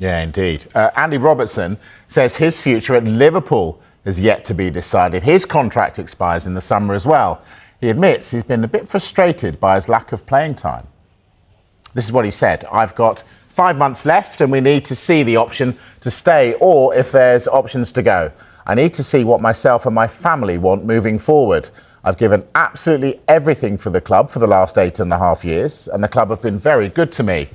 Yeah, indeed. Andy Robertson says his future at Liverpool is yet to be decided. His contract expires in the summer as well. He admits he's been a bit frustrated by his lack of playing time. This is what he said: "I've got 5 months left and we need to see the option to stay or if there's options to go. I need to see what myself and my family want moving forward. I've given absolutely everything for the club for the last 8.5 years and the club have been very good to me.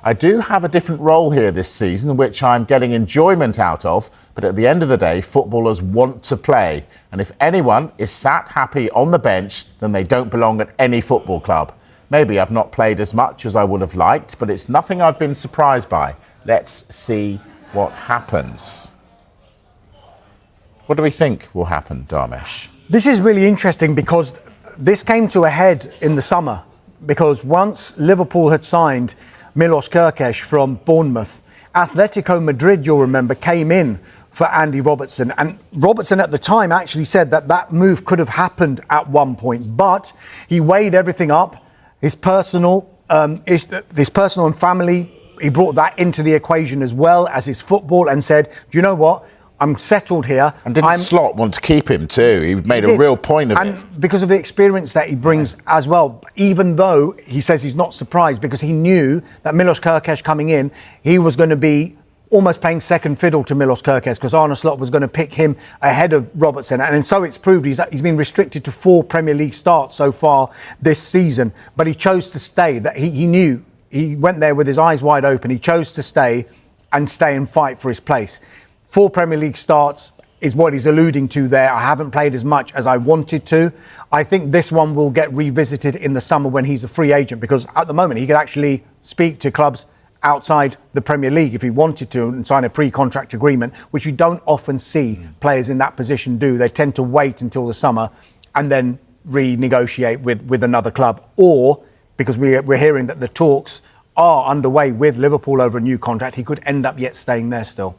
I do have a different role here this season, which I'm getting enjoyment out of, but at the end of the day, footballers want to play. And if anyone is sat happy on the bench, then they don't belong at any football club. Maybe I've not played as much as I would have liked, but it's nothing I've been surprised by. Let's see what happens." What do we think will happen, Dharmesh? This is really interesting because this came to a head in the summer, because once Liverpool had signed Milos Kerkez from Bournemouth, Atletico Madrid, you'll remember, came in for Andy Robertson. And Robertson at the time actually said that that move could have happened at one point, but he weighed everything up, his personal and family. He brought that into the equation as well as his football and said, "Do you know what? I'm settled here." And didn't Slot want to keep him too? He made a real point of it. And because of the experience that he brings as well, even though he says he's not surprised because he knew that Milos Kerkez coming in, he was going to be almost playing second fiddle to Milos Kerkez because Arne Slot was going to pick him ahead of Robertson. And so it's proved he's been restricted to 4 Premier League starts so far this season. But he chose to stay. That he knew. He went there with his eyes wide open. He chose to stay and fight for his place. 4 Premier League starts is what he's alluding to there. I haven't played as much as I wanted to. I think this one will get revisited in the summer when he's a free agent, because at the moment he could actually speak to clubs outside the Premier League if he wanted to and sign a pre-contract agreement, which we don't often see players in that position do. They tend to wait until the summer and then renegotiate with another club. Or, because we're hearing that the talks are underway with Liverpool over a new contract, he could end up yet staying there still.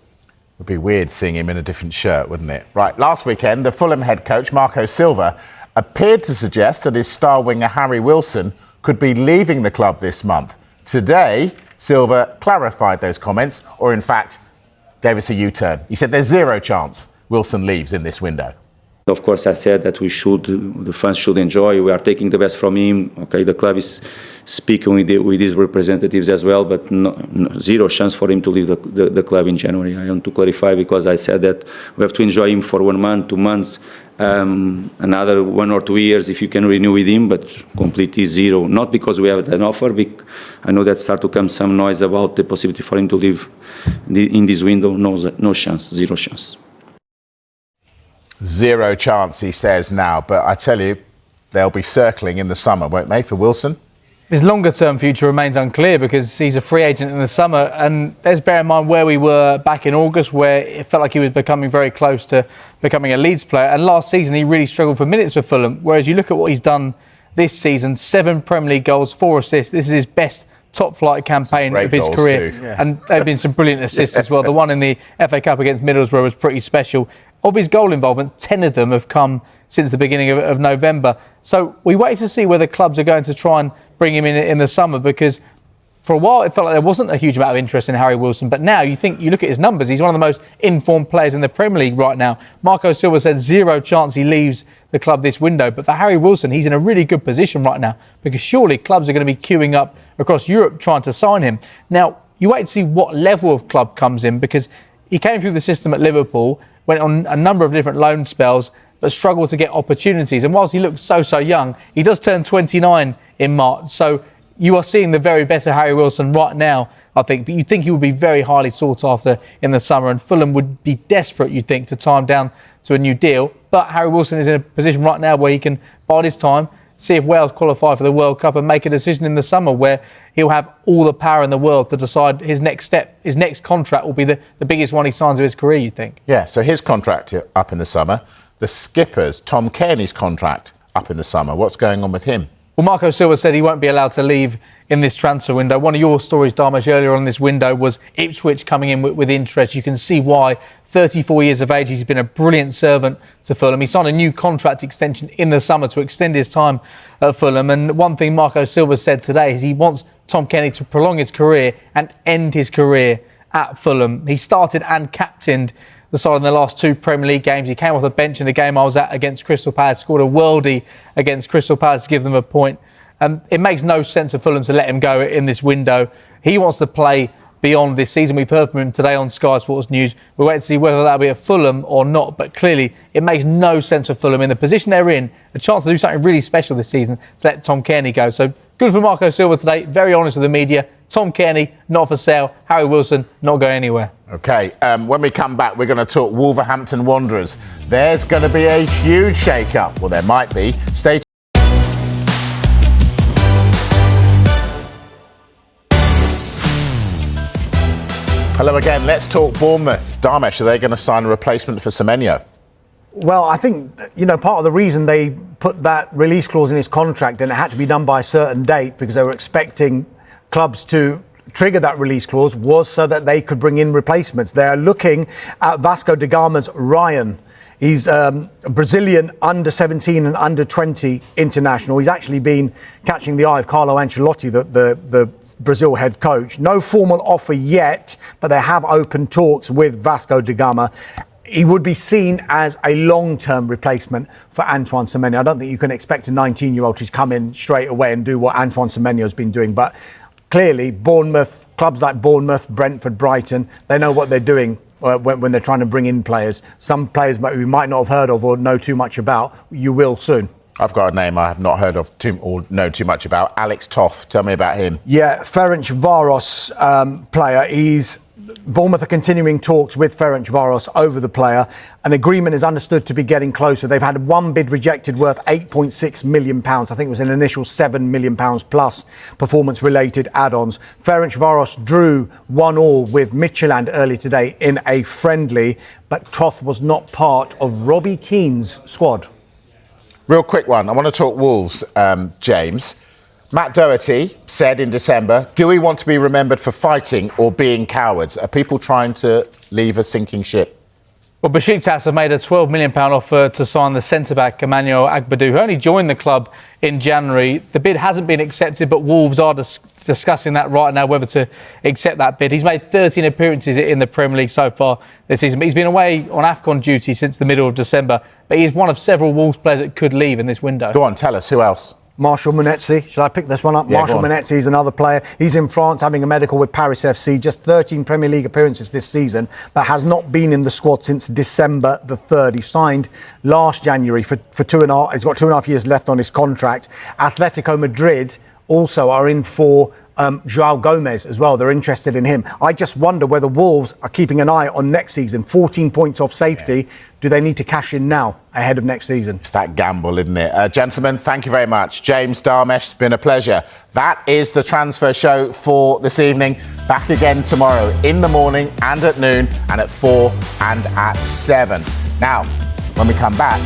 It would be weird seeing him in a different shirt, wouldn't it? Right, last weekend, the Fulham head coach, Marco Silva, appeared to suggest that his star winger, Harry Wilson, could be leaving the club this month. Today, Silva clarified those comments, or in fact, gave us a U-turn. He said there's zero chance Wilson leaves in this window. Of course, I said that the fans should enjoy. We are taking the best from him. Okay, the club is speaking with his representatives as well, but zero chance for him to leave the club in January. I want to clarify, because I said that we have to enjoy him for 1 month, 2 months, another 1 or 2 years if you can renew with him, but completely zero. Not because we have an offer. I know that start to come some noise about the possibility for him to leave in this window. No chance, zero chance. Zero chance, he says now, but I tell you, they'll be circling in the summer, won't they, for Wilson? His longer-term future remains unclear because he's a free agent in the summer, and let's bear in mind where we were back in August, where it felt like he was becoming very close to becoming a Leeds player, and last season he really struggled for minutes for Fulham, whereas you look at what he's done this season, 7 Premier League goals, 4 assists. This is his best top-flight campaign of his career. Yeah. And there have been some brilliant assists as well. The one in the FA Cup against Middlesbrough was pretty special. Of his goal involvements, 10 of them have come since the beginning of November. So we wait to see whether clubs are going to try and bring him in the summer, because for a while it felt like there wasn't a huge amount of interest in Harry Wilson. But now you look at his numbers, he's one of the most informed players in the Premier League right now. Marco Silva said zero chance he leaves the club this window. But for Harry Wilson, he's in a really good position right now, because surely clubs are going to be queuing up across Europe trying to sign him. Now, you wait to see what level of club comes in, because he came through the system at Liverpool, went on a number of different loan spells, but struggled to get opportunities. And whilst he looks so young, he does turn 29 in March. So you are seeing the very best of Harry Wilson right now, I think. But you'd think he would be very highly sought after in the summer, and Fulham would be desperate, you'd think, to tie him down to a new deal. But Harry Wilson is in a position right now where he can bide his time, see if Wales qualify for the World Cup, and make a decision in the summer where he'll have all the power in the world to decide his next step. His next contract will be the biggest one he signs of his career, you think? Yeah, so his contract up in the summer. The skipper's, Tom Cairney's contract up in the summer. What's going on with him? Well, Marco Silva said he won't be allowed to leave in this transfer window. One of your stories, Dharmesh, earlier on this window was Ipswich coming in with interest. You can see why. 34 years of age, he's been a brilliant servant to Fulham. He signed a new contract extension in the summer to extend his time at Fulham. And one thing Marco Silva said today is he wants Tom Cairney to prolong his career and end his career at Fulham. He started and captained the side in the last 2 Premier League games. He came off the bench in the game I was at against Crystal Palace, scored a worldie against Crystal Palace to give them a point. It makes no sense for Fulham to let him go in this window. He wants to play beyond this season. We've heard from him today on Sky Sports News. We'll wait to see whether that'll be at Fulham or not, but clearly it makes no sense for Fulham in the position they're in, a chance to do something really special this season, to let Tom Cairney go. So good for Marco Silva today, very honest with the media. Tom Cairney, not for sale. Harry Wilson, not going anywhere. OK, when we come back, we're going to talk Wolverhampton Wanderers. There's going to be a huge shake-up. Well, there might be. Stay tuned. Hello again. Let's talk Bournemouth. Darmesh, are they going to sign a replacement for Semenyo? Well, I think, part of the reason they put that release clause in his contract, and it had to be done by a certain date because they were expecting clubs to trigger that release clause, was so that they could bring in replacements. They're looking at Vasco da Gama's Ryan. He's a Brazilian under-17 and under-20 international. He's actually been catching the eye of Carlo Ancelotti, the Brazil head coach. No formal offer yet, but they have open talks with Vasco da Gama. He would be seen as a long-term replacement for Antoine Semenyo. I don't think you can expect a 19-year-old to come in straight away and do what Antoine Semenyo's been doing. But clearly, Bournemouth, clubs like Bournemouth, Brentford, Brighton, they know what they're doing when they're trying to bring in players. Some players we might not have heard of or know too much about. You will soon. I've got a name I have not heard of or know too much about. Alex Toth. Tell me about him. Yeah, Ferencvaros player. Bournemouth are continuing talks with Ferencvaros over the player. An agreement is understood to be getting closer. They've had one bid rejected worth £8.6 million. I think it was an initial £7 million plus performance-related add-ons. Ferencvaros drew 1-1 with Midtjylland early today in a friendly, but Toth was not part of Robbie Keane's squad. Real quick one. I want to talk Wolves, James. Matt Doherty said in December, do we want to be remembered for fighting or being cowards? Are people trying to leave a sinking ship? Well, Besiktas have made a £12 million offer to sign the centre-back Emmanuel Agbadou, who only joined the club in January. The bid hasn't been accepted, but Wolves are discussing that right now, whether to accept that bid. He's made 13 appearances in the Premier League so far this season. But he's been away on AFCON duty since the middle of December. But he is one of several Wolves players that could leave in this window. Go on, tell us. Who else? Marshall Munetsi. Should I pick this one up? Yeah, Marshall Munetsi is another player. He's in France having a medical with Paris FC. Just 13 Premier League appearances this season, but has not been in the squad since December the 3rd. He signed last January for 2.5. He's got 2.5 years left on his contract. Atletico Madrid also are in for João Gomez as well. They're interested in him. I just wonder whether Wolves are keeping an eye on next season. 14 points off safety. Yeah. Do they need to cash in now ahead of next season? It's that gamble, isn't it? Gentlemen, thank you very much. James, Darmesh, it's been a pleasure. That is the transfer show for this evening. Back again tomorrow in the morning and at noon and at 4 and at 7. Now, when we come back,